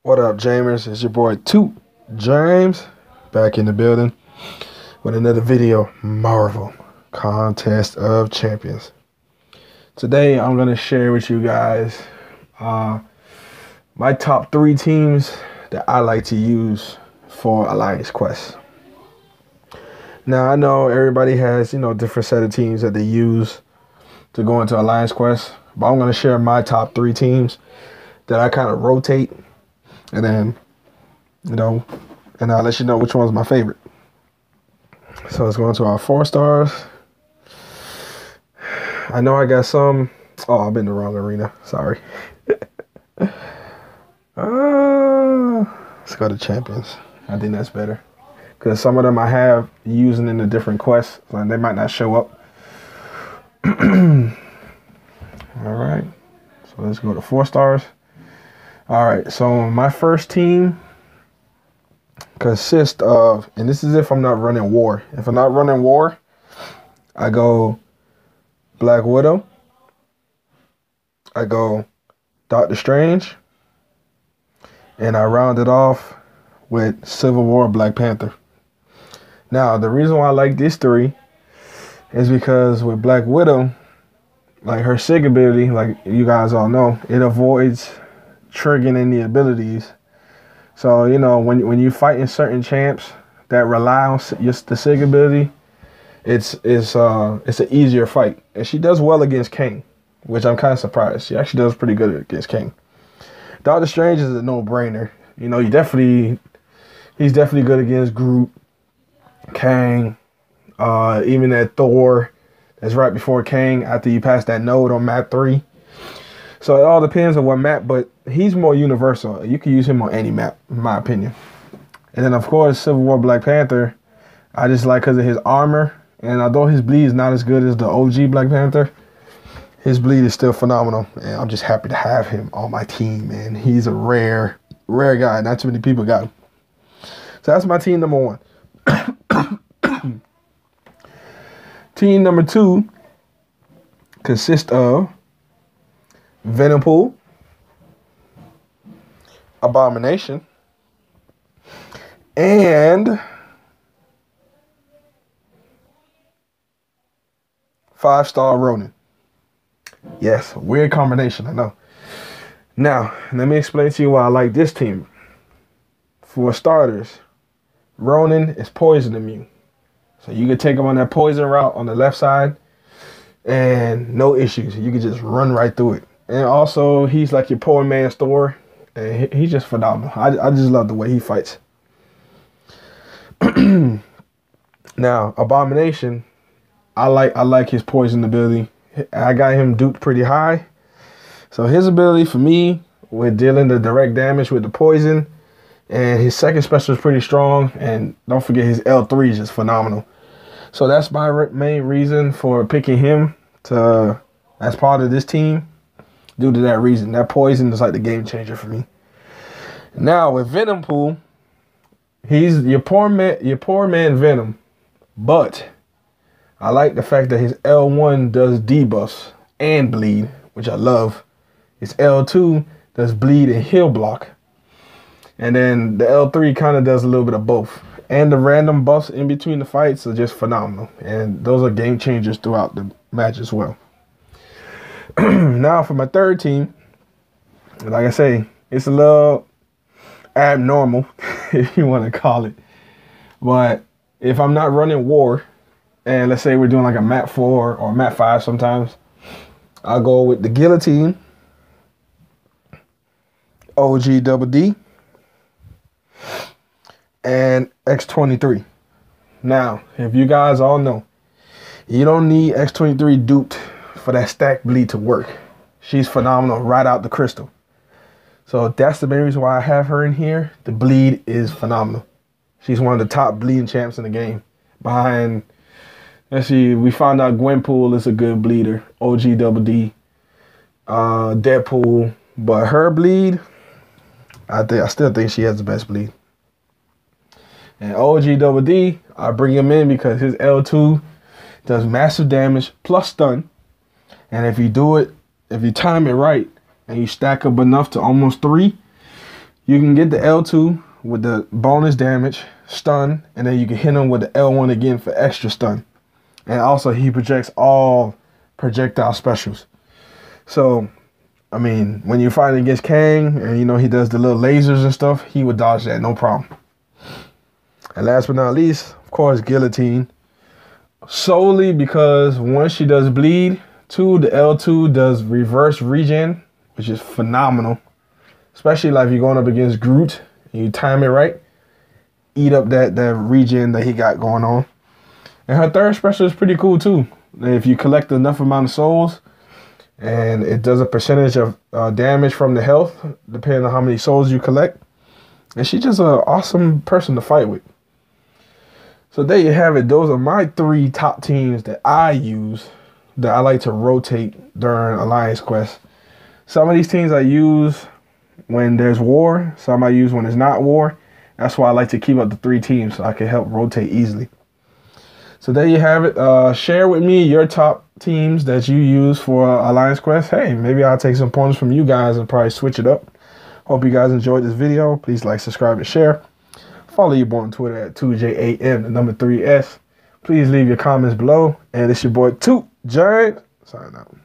What up, Jamers? It's your boy Toot James back in the building with another video. Marvel Contest of Champions. Today, I'm going to share with you guys my top 3 teams that I like to use for Alliance Quest. Now, I know everybody has, different set of teams that they use to go into Alliance Quest, but I'm going to share my top 3 teams that I kind of rotate. And then, and I'll let you know which one's my favorite. So let's go into our 4 stars. I know I got some. Oh, I'm in the wrong arena. Sorry. Let's go to champions. I think that's better. Because some of them I have using in the different quests. So they might not show up. All right. So let's go to 4 stars. All right, so my first team consists of, and this is if I'm not running war. If I'm not running war, I go Black Widow. I go Doctor Strange. And I round it off with Civil War Black Panther. Now, the reason why I like these 3 is because with Black Widow, like her SIG ability, like you guys all know, it avoids triggering any abilities. So when you fighting certain champs that rely on just the SIG ability, it's an easier fight. And she does well against Kang, which I'm kind of surprised. She actually does pretty good against Kang. Doctor Strange is a no-brainer. He's definitely good against Groot, Kang, even that Thor that's right before Kang after you pass that node on map 3. So it all depends on what map, but he's more universal. You can use him on any map, in my opinion. And then, of course, Civil War Black Panther, I just like because of his armor. And although his bleed is not as good as the OG Black Panther, his bleed is still phenomenal. And I'm just happy to have him on my team, man. He's a rare guy. Not too many people got him. So that's my team number 1. Team number 2 consists of Venompool, Abomination, and 5-star Ronin. Yes, weird combination, I know. Now, let me explain to you why I like this team. For starters, Ronin is poison immune. So you can take him on that poison route on the left side and no issues. You can just run right through it. And also, he's like your poor man's Thor. And he's just phenomenal. I just love the way he fights. Now, Abomination, I like his poison ability. I got him duped pretty high. So his ability for me with dealing the direct damage with the poison, and his second special is pretty strong. And don't forget his L3 is just phenomenal. So that's my main reason for picking him as part of this team. Due to that reason, that poison is like the game changer for me. Now with Venompool, he's your poor man Venom, but I like the fact that his L1 does debuffs and bleed, which I love. His L2 does bleed and heal block, and then the L3 kind of does a little bit of both. And the random buffs in between the fights are just phenomenal, and those are game changers throughout the match as well. Now for my third team, like I say, it's a little abnormal, if you want to call it. But if I'm not running war, and let's say we're doing like a map 4 or map 5 sometimes, I'll go with the Guillotine, OG Double D, and X-23. Now, if you guys all know, you don't need X-23 duped for that stack bleed to work. She's phenomenal right out the crystal. So that's the main reason why I have her in here. The bleed is phenomenal. She's one of the top bleeding champs in the game. Behind, let's see, we found out Gwenpool is a good bleeder. OG Double D, Deadpool. But her bleed, I still think she has the best bleed. And OG Double D, I bring him in because his L2 does massive damage plus stun. And if you time it right and you stack up enough to almost 3, You can get the L2 with the bonus damage, stun, and then you can hit him with the L1 again for extra stun. And also he projects all projectile specials. So, I mean, when you're fighting against Kang and you know he does the little lasers and stuff, he would dodge that, no problem. And last but not least, of course, Guillotine. Solely because once she does bleed, the L2 does reverse regen, which is phenomenal. Especially like if you're going up against Groot and you time it right, eat up that regen that he got going on. And her third special is pretty cool too. If you collect enough amount of souls, and it does a percentage of damage from the health, depending on how many souls you collect. And she's just an awesome person to fight with. So there you have it. Those are my 3 top teams that I use, that I like to rotate during Alliance Quest. Some of these teams I use when there's war. Some I use when there's not war. That's why I like to keep up the 3 teams so I can help rotate easily. So there you have it. Share with me your top teams that you use for Alliance Quest. Hey, maybe I'll take some pointers from you guys and probably switch it up. Hope you guys enjoyed this video. Please like, subscribe, and share. Follow your boy on Twitter at 2JAM3S. Please leave your comments below. And it's your boy 2J. Sign out.